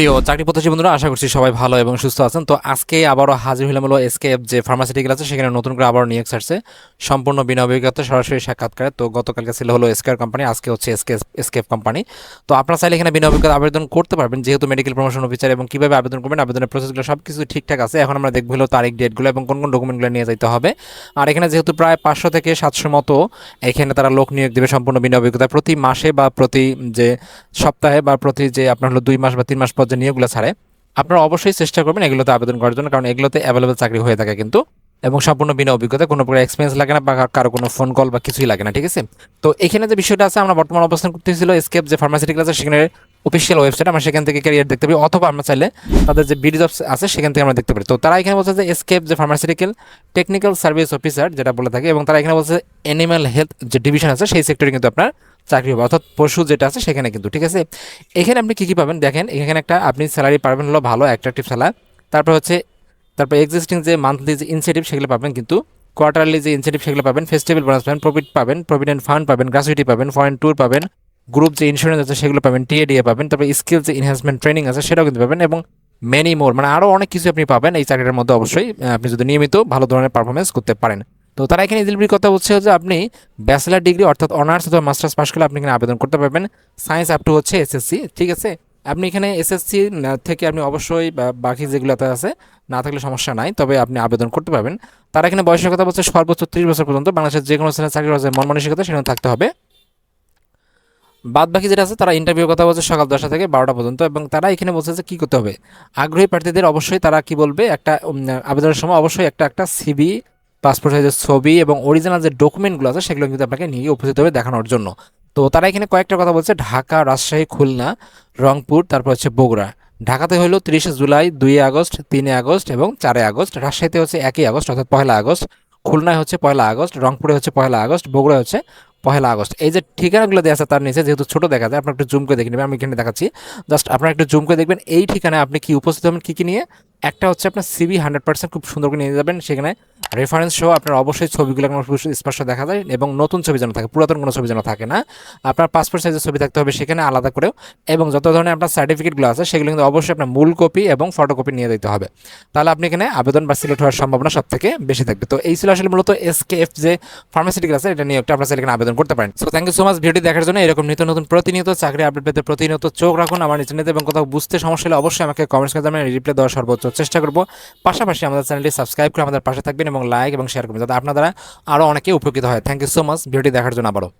প্রিয় চাকরি প্রত্যাশী বন্ধুরা, আশা করছি সবাই ভালো এবং সুস্থ আছেন। তো আজকে আবারও হাজির হলাম হলো এসকেএফ যে ফার্মাসিউটিক্যাল আছে, সেখানে নতুন করে আবারও নিয়োগ ছাড়ছে সম্পূর্ণ বিনা অভিজ্ঞতা সরাসরি সাক্ষাৎকারে। তো গতকালকে ছিল হলো এসকেআর কোম্পানি, আজকে হচ্ছে এসকেএফ কোম্পানি। তো আপনারা চাইলে এখানে বিনা অভিজ্ঞতা আবেদন করতে পারবেন, যেহেতু মেডিকেল প্রমোশন অফিসার। এবং কীভাবে আবেদন করবেন, আবেদনের প্রসেসগুলো সব কিছু ঠিকঠাক আছে। এখন আমরা দেখবো হলো তারিখ, ডেটগুলো এবং কোন কোন ডকুমেন্টগুলো নিয়ে যেতে হবে। আর এখানে যেহেতু প্রায় 500 থেকে 700 মতো এখানে তারা লোক নিয়োগ দেবে সম্পূর্ণ বিনা অভিজ্ঞতা, প্রতি মাসে বা প্রতি যে সপ্তাহে বা প্রতি যে আপনার হলো 2 মাস বা 3 মাস পর যে নিয়োগগুলো ছাড়ে, আপনারা অবশ্যই চেষ্টা করবেন এগুলোতে আবেদন করার জন্য, কারণ এগুলোতে অ্যাভেলেবল চাকরি হয়ে থাকে কিন্তু, এবং সম্পূর্ণ বিনা অভিজ্ঞতা, কোনো প্রকার এক্সপিরিয়েন্স লাগে না বা কারো কোনো ফোন কল বা কিছুই লাগে না। ঠিক আছে, তো এখানে যে বিষয়টা আছে, আমরা বর্তমান অবস্থান করতেছিল এসকেপ যে ফার্মাসিউটিক্যাল আছে, সেখানে অফিসিয়াল ওয়েবসাইট, আমরা সেখান থেকে ক্যারিয়ার দেখতে পাই, অথবা আমরা চাইলে তাদের যে বিডি জবস আছে সেখান থেকে আমরা দেখতে পারি। তো তারা এখানে বলছে যে এসকেপ যে ফার্মাসিউটিক্যাল টেকনিক্যাল সার্ভিস অফিসার যেটা বলে থাকে, এবং তারা এখানে বলছে অ্যানিম্যাল হেলথ যে ডিভিশন আছে সেই সেক্টরে কিন্তু আপনার চাকরি হবে, অর্থাৎ পশু যেটা আছে সেখানে কিন্তু। ঠিক আছে, এখানে আপনি কী কী পাবেন দেখেন, এখানে একটা আপনি স্যালারি পাবেন হলো ভালো অ্যাট্রাকটিভ স্যালারি। তারপর এক্সিস্টিং যে মান্থলি যে ইনসেন্টিভ সেগুলো পাবেন, কিন্তু কোয়ার্টারলি যে ইনসেন্টিভ সেগুলো পাবেন, ফেস্টিভ্যাল বোনাস পাবেন, প্রফিট পাবেন, প্রভিডেন্ট ফান্ড পাবেন, গ্র্যাচুইটি পাবেন, ফরেন ট্যুর পাবেন, গ্রুপ যে ইন্স্যুরেন্স আছে সেগুলো পাবেন, টিএডিএ পাবেন, তারপর স্কিল যে এনহ্যান্সমেন্ট ট্রেনিং আছে সেটাও কিন্তু পাবেন, এবং মেনি মোর, মানে আরও অনেক কিছু আপনি পাবেন এই চাকরিটার মধ্যে। অবশ্যই আপনি যদি নিয়মিত ভালো ধরনের পারফরমেন্স করতে পারেন। তো তারা এখানে এলিজিবিলিটির কথা হচ্ছে যে আপনি ব্যাচেলার ডিগ্রি অর্থাৎ অনার্স অথবা মাস্টার্স পাস করলে আপনি এখানে আবেদন করতে পারবেন। সায়েন্স আপ টু হচ্ছে এসএসসি। ঠিক আছে, আপনি এখানে এসএসসি থেকে আপনি অবশ্যই বাকি যেগুলোতে আছে না থাকলে সমস্যা নাই, তবে আপনি আবেদন করতে পারবেন। তারা এখানে বয়সের কথা বলছে সর্বোচ্চ 30 বছর পর্যন্ত, বাংলাদেশের যে কোনো স্থানে চাকরি করার মন মানসিকতা সেখানে থাকতে হবে। বাদ বাকি যেটা আছে, তারা ইন্টারভিউর কথা বলছে সকাল 10টা থেকে 12টা পর্যন্ত, এবং তারা এখানে বলছে যে কী করতে হবে, আগ্রহী প্রার্থীদের অবশ্যই তারা কি বলবে, একটা আবেদনের সময় অবশ্যই একটা সিভি, পাসপোর্ট সাইজের ছবি এবং অরিজিনাল যে ডকুমেন্টগুলো আছে সেগুলো কিন্তু আপনাকে নিয়ে উপস্থিত হবে দেখানোর জন্য। তো তারা এখানে কয়েকটা কথা বলছে, ঢাকা, রাজশাহী, খুলনা, রংপুর, তারপর হচ্ছে বগুড়া। ঢাকাতে হলো 30 জুলাই, 2 আগস্ট, 3 আগস্ট এবং 4 আগস্ট। রাজশাহীতে হচ্ছে 1 আগস্ট অর্থাৎ 1 আগস্ট। খুলনায় হচ্ছে 1 আগস্ট, রংপুরে হচ্ছে 1 আগস্ট, বগুড়ায় হচ্ছে 1 আগস্ট। এই যে ঠিকানাগুলো দেওয়া আছে তার নিচে, যেহেতু ছোটো দেখা যায়, আপনার একটু জুম করে দেখে নেবেন, আমি এখানে দেখাচ্ছি, জাস্ট আপনারা একটু জুম করে দেখবেন এই ঠিকানায় আপনি কি উপস্থিত হবেন, কী কী নিয়ে। একটা হচ্ছে আপনার সিভি 100% খুব সুন্দর করে নিয়ে যাবেন, সেখানে রেফারেন্স সহ আপনার অবশ্যই ছবিগুলো স্পষ্ট দেখা যায়, এবং নতুন ছবি যেন থাকে, পুরাতন কোনো ছবি যেন থাকে না। আপনার পাসপোর্ট সাইজের ছবি থাকতে হবে সেখানে আলাদা করেও, এবং যত ধরনের আপনার সার্টিফিকেটগুলো আছে সেগুলো কিন্তু অবশ্যই আপনার মূল কপি এবং ফটোকপি নিয়ে দিতে হবে। তাহলে আপনি এখানে আবেদন বা সিলেক্ট হওয়ার সম্ভাবনা সব থেকে বেশি থাকবে। তো এই ছিল আসলে মূলত এসকেএফ যে ফার্মাসিউটিক্যাল আছে এটা নিয়ে একটা আপনার এখানে আবেদন করতে পারেন। So thank you so much video দেখার জন্য। এরকম নিত্য নতুন প্রতিনিয়ত চাকরি আপডেট পেতে প্রতিনিয়ত চোখ রাখুন আমার চ্যানেলে, এবং কোথাও বুঝতে সমস্যা হলে অবশ্যই আমাকে কমেন্টস করে জানাবেন, রিপ্লাই দেওয়ার সর্বোচ্চ চেষ্টা করবো। পাশাপাশি আমাদের চ্যানেলটি সাবস্ক্রাইব করে আমাদের পাশে থাকবেন এবং লাইক এবং শেয়ার করবেন, যাতে আপনারা আরও অনেকে উপকৃত হয়। থ্যাংক ইউ সো মাচ ভিডিওটি দেখার জন্য আবারও।